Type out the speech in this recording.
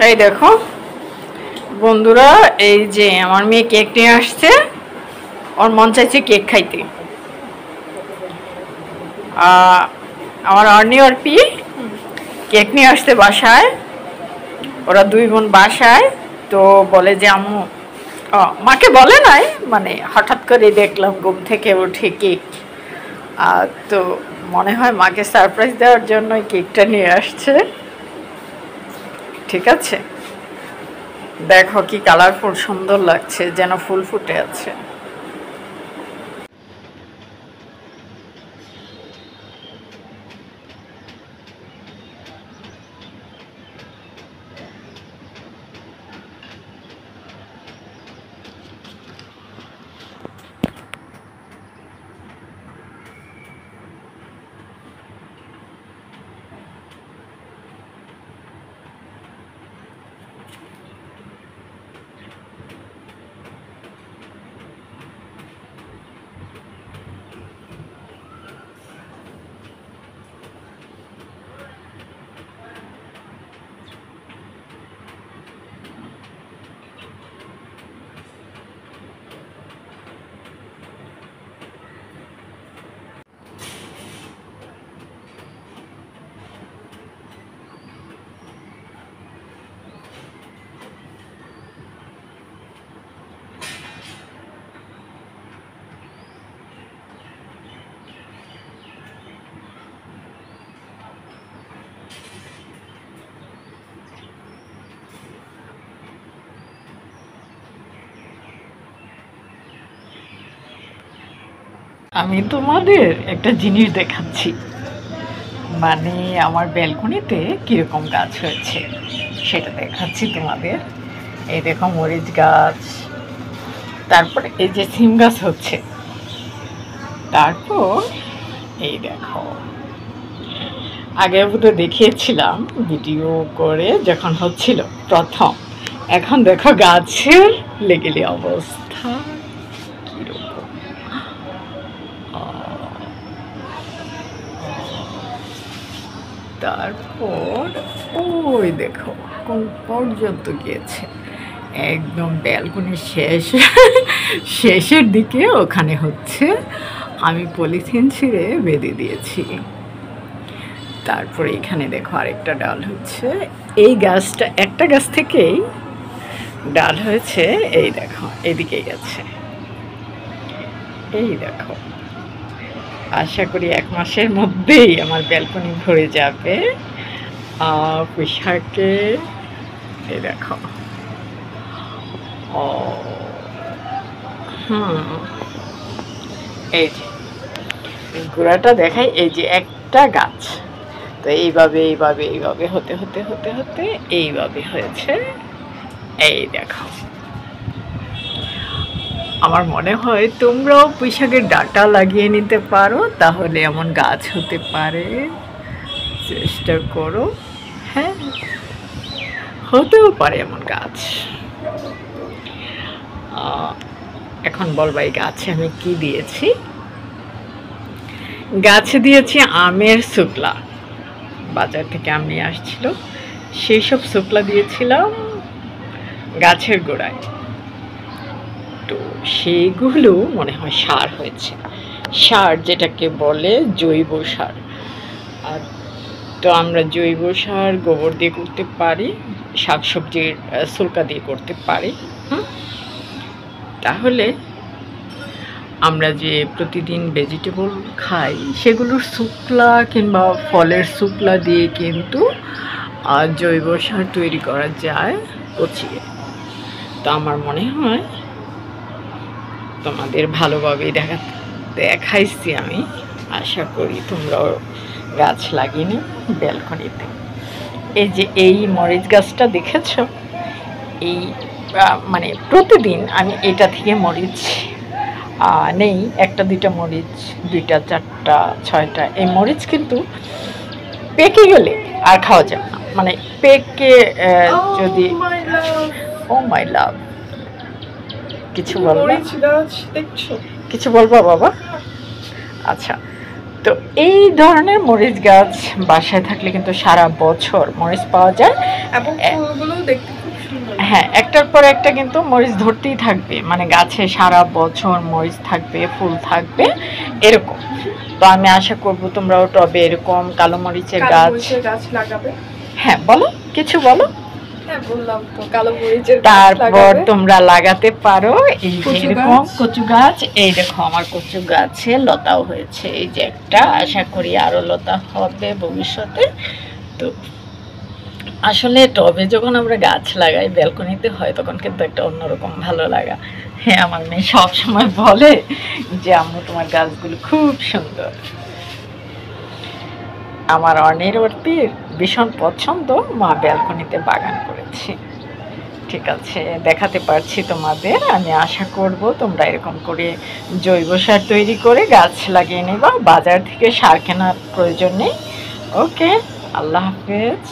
এই দেখো বন্ধুরা, এই যে আমার মেয়ে কেক নিয়ে আসছে। ওর মন চাইছে কেক খাইতে। আমার অর্নি আর পি কেক নিয়ে আসতে বাসায়। ওরা দুই বোন বাসায়। তো বলে যে আম্মু, মাকে বলে নাই, মানে হঠাৎ করে দেখলাম ঘুম থেকে উঠে কেক। তো মনে হয় মাকে সারপ্রাইজ দেওয়ার জন্য কেকটা নিয়ে আসছে। ঠিক আছে, দেখো কি কালারফুল, সুন্দর লাগছে, যেন ফুল ফুটে আছে। আমি তোমাদের একটা জিনিস দেখাচ্ছি, মানে আমার ব্যালকনিতে কিরকম গাছ হয়েছে সেটা দেখাচ্ছি তোমাদের। এই দেখো মরিচ গাছ, তারপর এই যে সিম গাছ হচ্ছে, তারপর এই দেখো আগে তো দেখিয়েছিলাম ভিডিও করে যখন হচ্ছিল প্রথম। এখন দেখো গাছের লেগেলে অবস্থা কিরকম। তারপর ওই দেখো কোন পর্যন্ত গিয়েছে, একদম ব্যালকনির শেষের দিকে ওখানে হচ্ছে। আমি পলিথিন ছিঁড়ে বেঁধে দিয়েছি। তারপরে এখানে দেখো আরেকটা ডাল হচ্ছে। এই গাছটা একটা গাছ থেকেই ডাল হয়েছে। এই দেখো এদিকে গেছে, এই দেখো। আশা করি 1 মাসের মধ্যেই আমার ব্যালকনি ভরে যাবে পুঁইশাকে। এই দেখো, ও এই যে গোড়াটা দেখাই, এই যে একটা গাছ। তো এইভাবে এইভাবে এইভাবে হতে হতে হতে হতে এইভাবে হয়েছে। এই দেখো, আমার মনে হয় তোমরাও পুঁইশাকের ডাঁটা লাগিয়ে নিতে পারো, তাহলে এমন গাছ হতে পারে। চেষ্টা করো, হ্যাঁ হতেও পারে এমন গাছ। এখন বলবা এই গাছে আমি কি দিয়েছি। গাছে দিয়েছি আমের শুকলা, বাজার থেকে আম নিয়ে আসছিল, সেই সব শুকলা দিয়েছিলাম গাছের গোড়ায়। তো সেইগুলো মনে হয় সার হয়েছে, সার যেটাকে বলে জৈব সার। আর তো আমরা জৈব সার গোবর দিয়ে করতে পারি, শাকসবজির শুল্কা দিয়ে করতে পারি। তাহলে আমরা যে প্রতিদিন ভেজিটেবল খাই সেগুলোর শুকলা কিংবা ফলের শুকলা দিয়ে কিন্তু জৈব সার তৈরি করা যায় পচিয়ে। তো আমার মনে হয় তোমাদের ভালোভাবে দেখাইছি আমি। আশা করি তোমরাও গাছ লাগিয়ে নিও ব্যালকনিতে। এই যে এই মরিচ গাছটা দেখেছ, এই মানে প্রতিদিন আমি এটা থেকে মরিচ নেই, 1-2টা মরিচ, 2টা 4টা 6টা। এই মরিচ কিন্তু পেকে গেলে আর খাওয়া যাবে না, মানে পেকে যদি। ও মাই লাভ, কিছু বলবা? কিছু বলবা বাবা? আচ্ছা, তো এই ধরনের মরিচ গাছ বাসায় থাকলে কিন্তু সারা বছর মরিচ পাওয়া যায়, এবং ফুলগুলো দেখতে খুব সুন্দর। হ্যাঁ, একটার পর একটা কিন্তু মরিচ ধরতেই থাকবে, মানে গাছে সারা বছর মরিচ থাকবে, ফুল থাকবে, এরকম। তো আমি আশা করব তোমরাও টবে এরকম কালো মরিচের কালো গাছ, মরিচের গাছ লাগাবে। হ্যাঁ বলো, কিছু বলো। হ্যাঁ বললাম তো, কালো মরিচের গাছ তারপর লাগাবে। তোমরা লাগাতে পারো এই যে কচু এরকম গাছ। কচু গাছ। এই দেখো আমার কচু গাছে লতাও হয়েছে, এই যে একটা, আশা করি আরো লতা হবে ভবিষ্যতে। তো আসলে টবে যখন আমরা গাছ লাগাই, ব্যালকনিতে হয়, তখন কিন্তু একটা অন্যরকম ভালো লাগা। হ্যাঁ, আমার মেয়ে সবসময় বলে যে আম্মু তোমার গাছগুলো খুব সুন্দর। আমার অনির্বর্তীর ভীষণ পছন্দ, মা ব্যালকনিতে বাগান করেছি। ঠিক আছে, দেখাতে পারছি তোমাদের। আমি আশা করব তোমরা এরকম করে জৈব সার তৈরি করে গাছ লাগিয়ে নেবা, বাজার থেকে সার কেনার প্রয়োজন নেই। ওকে, আল্লাহ হাফেজ।